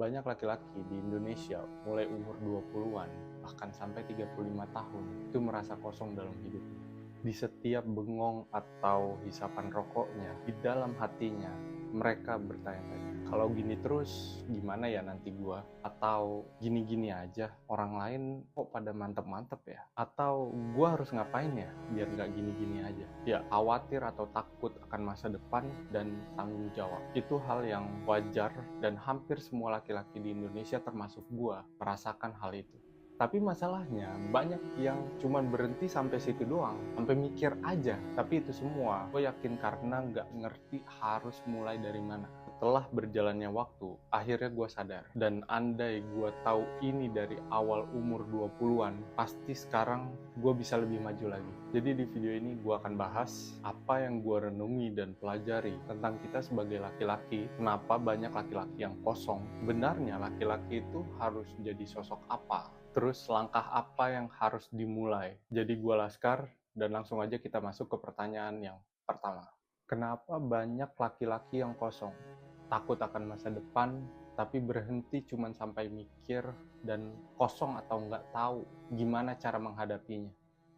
Banyak laki-laki di Indonesia mulai umur 20-an bahkan sampai 35 tahun itu merasa kosong dalam hidupnya. Di setiap bengong atau hisapan rokoknya, di dalam hatinya mereka bertanya-tanya, kalau gini terus gimana ya nanti gua? Atau gini-gini aja, orang lain kok pada mantep-mantep ya? Atau gua harus ngapain ya biar nggak gini-gini aja? Ya, khawatir atau takut akan masa depan dan tanggung jawab. Itu hal yang wajar dan hampir semua laki-laki di Indonesia termasuk gua merasakan hal itu. Tapi masalahnya banyak yang cuman berhenti sampai situ doang, sampai mikir aja. Tapi itu semua gue yakin karena nggak ngerti harus mulai dari mana. Setelah berjalannya waktu, akhirnya gue sadar. Dan andai gue tahu ini dari awal umur 20-an, pasti sekarang gue bisa lebih maju lagi. Jadi di video ini gue akan bahas apa yang gue renungi dan pelajari tentang kita sebagai laki-laki. Kenapa banyak laki-laki yang kosong? Sebenarnya laki-laki itu harus jadi sosok apa? Terus langkah apa yang harus dimulai? Jadi gue Laskar, dan langsung aja kita masuk ke pertanyaan yang pertama. Kenapa banyak laki-laki yang kosong? Takut akan masa depan, tapi berhenti cuman sampai mikir dan kosong atau nggak tahu gimana cara menghadapinya.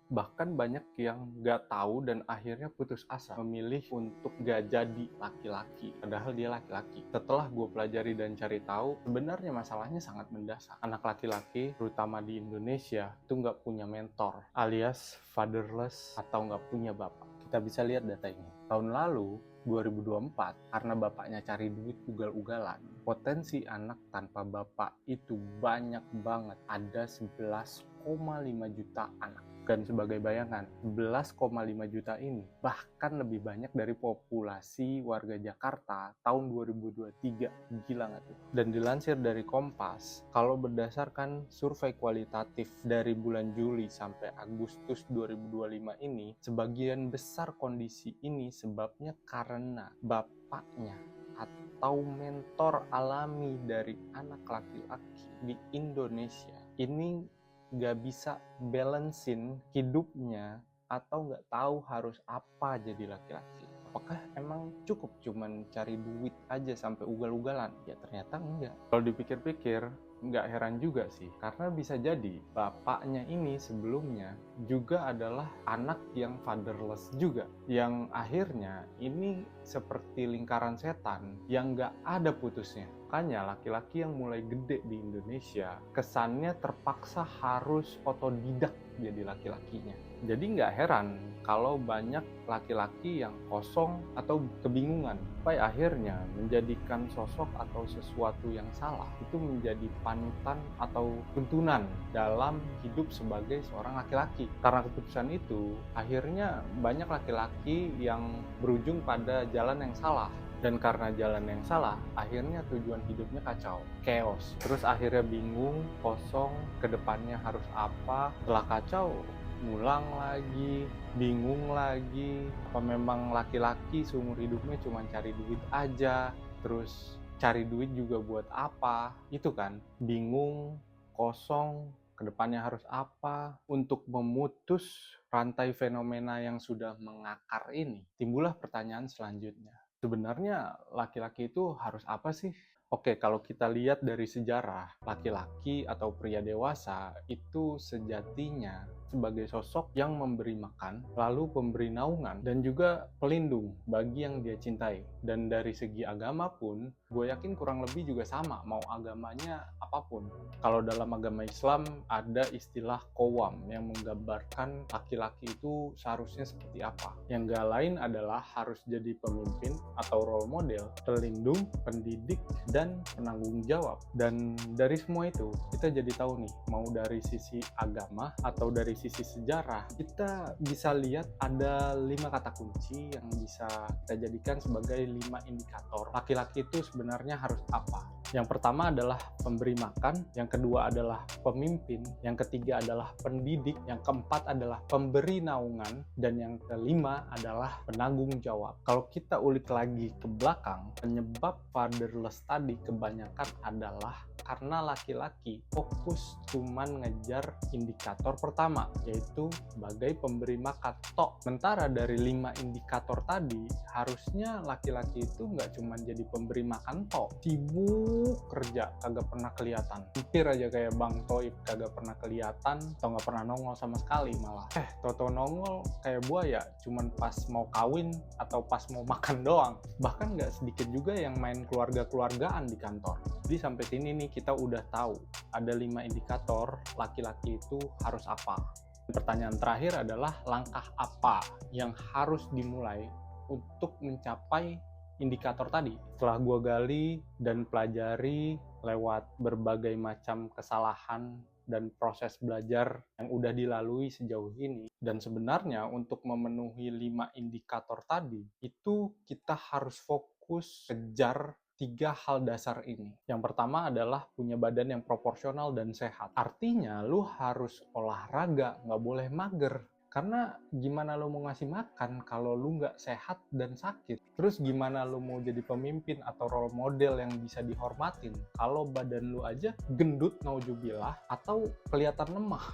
Bahkan banyak yang nggak tahu dan akhirnya putus asa memilih untuk nggak jadi laki-laki, padahal dia laki-laki. Setelah gue pelajari dan cari tahu, sebenarnya masalahnya sangat mendasar. Anak laki-laki, terutama di Indonesia, itu nggak punya mentor, alias fatherless atau nggak punya bapak. Kita bisa lihat data ini. Tahun lalu, 2024, karena bapaknya cari duit ugal-ugalan, potensi anak tanpa bapak itu banyak banget. Ada 11,5 juta anak. Dan sebagai bayangan, 11,5 juta ini bahkan lebih banyak dari populasi warga Jakarta tahun 2023. Gila nggak tuh? Dan dilansir dari Kompas, kalau berdasarkan survei kualitatif dari bulan Juli sampai Agustus 2025 ini, sebagian besar kondisi ini sebabnya karena bapaknya atau mentor alami dari anak laki-laki di Indonesia ini nggak bisa balancein hidupnya atau nggak tahu harus apa jadi laki-laki. Apakah emang cukup cuman cari duit aja sampai ugal-ugalan? Ya ternyata enggak. Kalau dipikir-pikir, nggak heran juga sih, karena bisa jadi bapaknya ini sebelumnya juga adalah anak yang fatherless juga, yang akhirnya ini seperti lingkaran setan yang nggak ada putusnya. Makanya laki-laki yang mulai gede di Indonesia kesannya terpaksa harus otodidak jadi laki-lakinya. Jadi nggak heran kalau banyak laki-laki yang kosong atau kebingungan, sampai akhirnya menjadikan sosok atau sesuatu yang salah itu menjadi panutan atau tuntunan dalam hidup sebagai seorang laki-laki. Karena keputusan itu, akhirnya banyak laki-laki yang berujung pada jalan yang salah. Dan karena jalan yang salah, akhirnya tujuan hidupnya kacau, chaos. Terus akhirnya bingung, kosong, kedepannya harus apa. Setelah kacau, ngulang lagi, bingung lagi. Apa memang laki-laki seumur hidupnya cuma cari duit aja? Terus cari duit juga buat apa? Itu kan, bingung, kosong, kedepannya harus apa. Untuk memutus rantai fenomena yang sudah mengakar ini, timbullah pertanyaan selanjutnya. Sebenarnya laki-laki itu harus apa sih? Oke, kalau kita lihat dari sejarah, laki-laki atau pria dewasa itu sejatinya sebagai sosok yang memberi makan, lalu pemberi naungan, dan juga pelindung bagi yang dia cintai. Dan dari segi agama pun, gue yakin kurang lebih juga sama, mau agamanya apapun. Kalau dalam agama Islam ada istilah qawwam yang menggambarkan laki-laki itu seharusnya seperti apa. Yang gak lain adalah harus jadi pemimpin atau role model, pelindung, pendidik, dan penanggung jawab. Dan dari semua itu, kita jadi tahu nih, mau dari sisi agama atau dari sisi sejarah, kita bisa lihat ada 5 kata kunci yang bisa kita jadikan sebagai 5 indikator laki-laki itu sebenarnya harus apa. Yang pertama adalah pemberi makan, yang kedua adalah pemimpin, yang ketiga adalah pendidik, yang keempat adalah pemberi naungan, dan yang kelima adalah penanggung jawab. Kalau kita ulik lagi ke belakang, penyebab fatherless tadi kebanyakan adalah karena laki-laki fokus cuman ngejar indikator pertama, yaitu sebagai pemberi makan tok. Sementara dari 5 indikator tadi, harusnya laki-laki laki-laki itu nggak cuma jadi pemberi makan tok, sibuk kerja kagak pernah kelihatan, hampir aja kayak Bang Toib kagak pernah kelihatan atau nggak pernah nongol sama sekali, malah toto nongol kayak buaya cuman pas mau kawin atau pas mau makan doang. Bahkan nggak sedikit juga yang main keluarga-keluargaan di kantor. Jadi sampai sini nih kita udah tahu ada 5 indikator laki-laki itu harus apa. Pertanyaan terakhir adalah langkah apa yang harus dimulai untuk mencapai indikator tadi. Setelah gue gali dan pelajari lewat berbagai macam kesalahan dan proses belajar yang udah dilalui sejauh ini, dan sebenarnya untuk memenuhi 5 indikator tadi itu kita harus fokus kejar 3 hal dasar ini. Yang pertama adalah punya badan yang proporsional dan sehat. Artinya lu harus olahraga, nggak boleh mager. Karena gimana lu mau ngasih makan kalau lu nggak sehat dan sakit? Terus gimana lu mau jadi pemimpin atau role model yang bisa dihormatin kalau badan lu aja gendut naujubillah atau kelihatan lemah?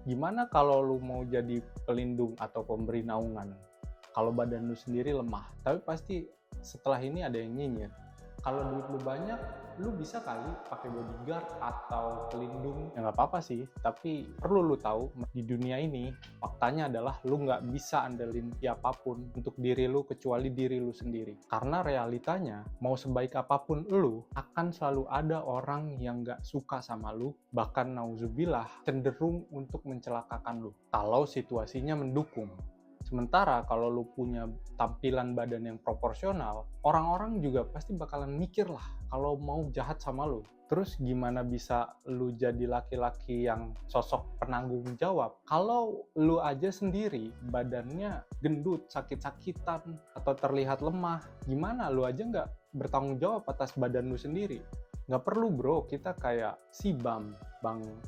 Gimana kalau lu mau jadi pelindung atau pemberi naungan kalau badan lu sendiri lemah? Tapi pasti setelah ini ada yang nyinyir. Kalau duit lu banyak, lu bisa kali pakai bodyguard atau pelindung. Ya nggak apa-apa sih, tapi perlu lu tahu di dunia ini faktanya adalah lu nggak bisa andelin siapapun untuk diri lu kecuali diri lu sendiri. Karena realitanya mau sebaik apapun lu, akan selalu ada orang yang nggak suka sama lu, bahkan nauzubillah cenderung untuk mencelakakan lu kalau situasinya mendukung. Sementara kalau lu punya tampilan badan yang proporsional, orang-orang juga pasti bakalan mikir lah kalau mau jahat sama lu. Terus gimana bisa lu jadi laki-laki yang sosok penanggung jawab kalau lu aja sendiri badannya gendut, sakit-sakitan, atau terlihat lemah? Gimana lu aja nggak bertanggung jawab atas badan lu sendiri? Nggak perlu bro, kita kayak si Bang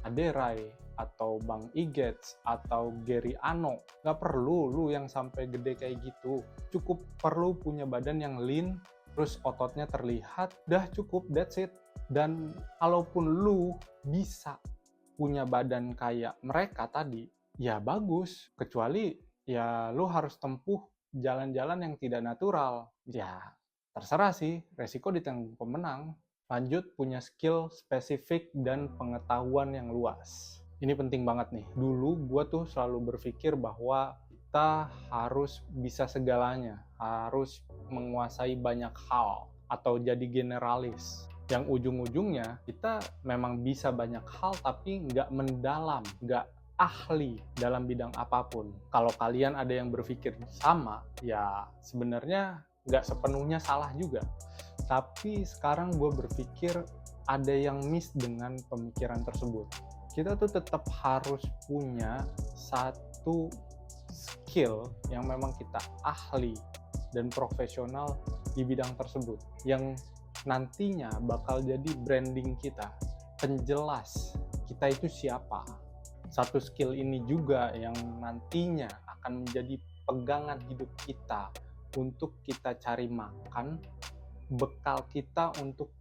Aderai, atau Bang Igets, atau Gary Ano. Nggak perlu lu yang sampai gede kayak gitu. Cukup perlu punya badan yang lean, terus ototnya terlihat, dah cukup, that's it. Dan kalaupun lu bisa punya badan kayak mereka tadi, ya bagus. Kecuali ya lu harus tempuh jalan-jalan yang tidak natural. Ya terserah sih, resiko ditanggung pemenang. Lanjut, punya skill spesifik dan pengetahuan yang luas. Ini penting banget nih. Dulu gue tuh selalu berpikir bahwa kita harus bisa segalanya, harus menguasai banyak hal, atau jadi generalis. Yang ujung-ujungnya kita memang bisa banyak hal tapi nggak mendalam, nggak ahli dalam bidang apapun. Kalau kalian ada yang berpikir sama, ya sebenarnya nggak sepenuhnya salah juga. Tapi sekarang gue berpikir ada yang miss dengan pemikiran tersebut. Kita tuh tetap harus punya satu skill yang memang kita ahli dan profesional di bidang tersebut, yang nantinya bakal jadi branding kita, penjelas kita itu siapa. Satu skill ini juga yang nantinya akan menjadi pegangan hidup kita untuk kita cari makan, bekal kita untuk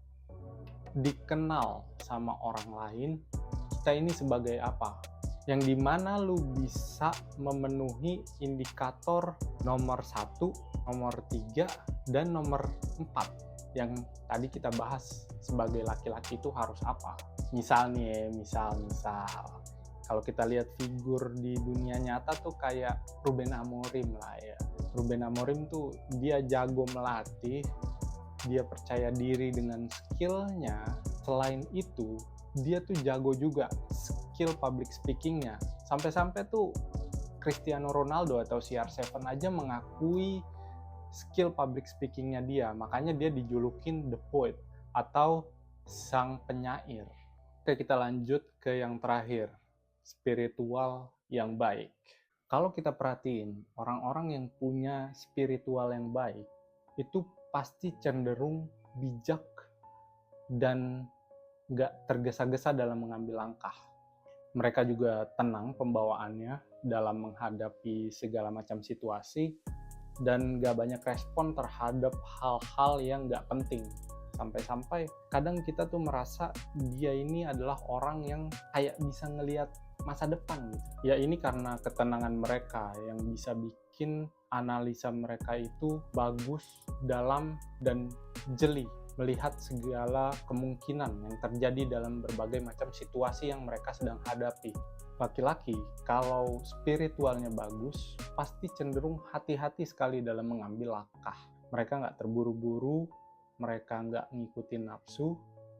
dikenal sama orang lain, kita ini sebagai apa, yang dimana lu bisa memenuhi indikator nomor 1, nomor 3, dan nomor 4 yang tadi kita bahas sebagai laki-laki itu harus apa. Misal nih, misal kalau kita lihat figur di dunia nyata tuh kayak Ruben Amorim lah ya. Ruben Amorim tuh dia jago melatih, dia percaya diri dengan skillnya. Selain itu, dia tuh jago juga skill public speakingnya. Sampai-sampai tuh Cristiano Ronaldo atau CR7 aja mengakui skill public speakingnya dia. Makanya dia dijulukin The Poet atau sang penyair. Oke, kita lanjut ke yang terakhir, spiritual yang baik. Kalau kita perhatiin, orang-orang yang punya spiritual yang baik itu pasti cenderung bijak dan nggak tergesa-gesa dalam mengambil langkah. Mereka juga tenang pembawaannya dalam menghadapi segala macam situasi dan nggak banyak respon terhadap hal-hal yang nggak penting. Sampai-sampai kadang kita tuh merasa dia ini adalah orang yang kayak bisa ngelihat masa depan gitu. Ya ini karena ketenangan mereka yang bisa bikin analisa mereka itu bagus, dalam, dan jeli melihat segala kemungkinan yang terjadi dalam berbagai macam situasi yang mereka sedang hadapi. Laki-laki, kalau spiritualnya bagus, pasti cenderung hati-hati sekali dalam mengambil langkah. Mereka nggak terburu-buru, mereka nggak ngikutin nafsu,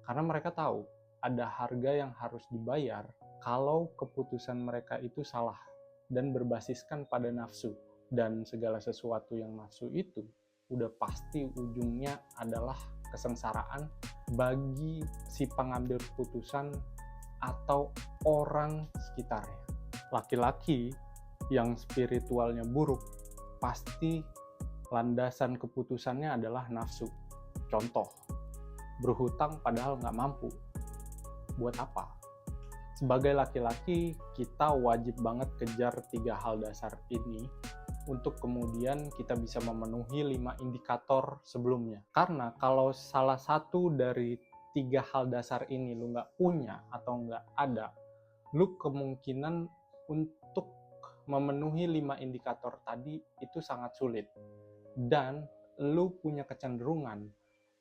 karena mereka tahu ada harga yang harus dibayar kalau keputusan mereka itu salah dan berbasiskan pada nafsu. Dan segala sesuatu yang nafsu itu udah pasti ujungnya adalah kesengsaraan bagi si pengambil keputusan atau orang sekitarnya. Laki-laki yang spiritualnya buruk pasti landasan keputusannya adalah nafsu. Contoh, berhutang padahal nggak mampu. Buat apa? Sebagai laki-laki, kita wajib banget kejar 3 hal dasar ini untuk kemudian kita bisa memenuhi 5 indikator sebelumnya. Karena kalau salah satu dari 3 hal dasar ini lu nggak punya atau nggak ada, lu kemungkinan untuk memenuhi 5 indikator tadi itu sangat sulit. Dan lu punya kecenderungan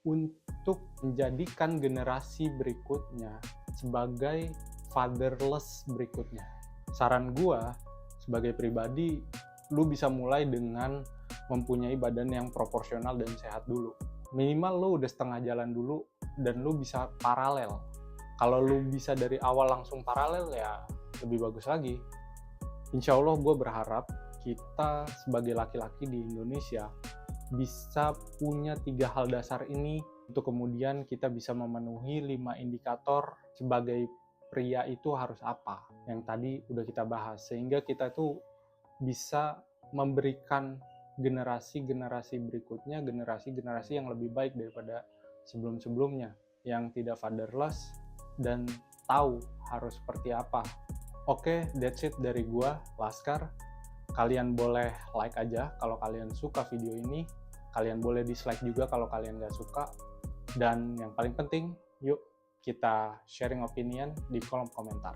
untuk menjadikan generasi berikutnya sebagai fatherless berikutnya. Saran gua sebagai pribadi, lu bisa mulai dengan mempunyai badan yang proporsional dan sehat dulu. Minimal lu udah setengah jalan dulu dan lu bisa paralel. Kalau lu bisa dari awal langsung paralel ya lebih bagus lagi. Insya Allah gue berharap kita sebagai laki-laki di Indonesia bisa punya 3 hal dasar ini untuk kemudian kita bisa memenuhi 5 indikator sebagai pria itu harus apa. Yang tadi udah kita bahas. Sehingga kita tuh bisa memberikan generasi-generasi berikutnya, generasi-generasi yang lebih baik daripada sebelum-sebelumnya, yang tidak fatherless dan tahu harus seperti apa. Oke, that's it dari gua, Laskar. Kalian boleh like aja kalau kalian suka video ini, kalian boleh dislike juga kalau kalian nggak suka, dan yang paling penting, yuk kita sharing opinion di kolom komentar.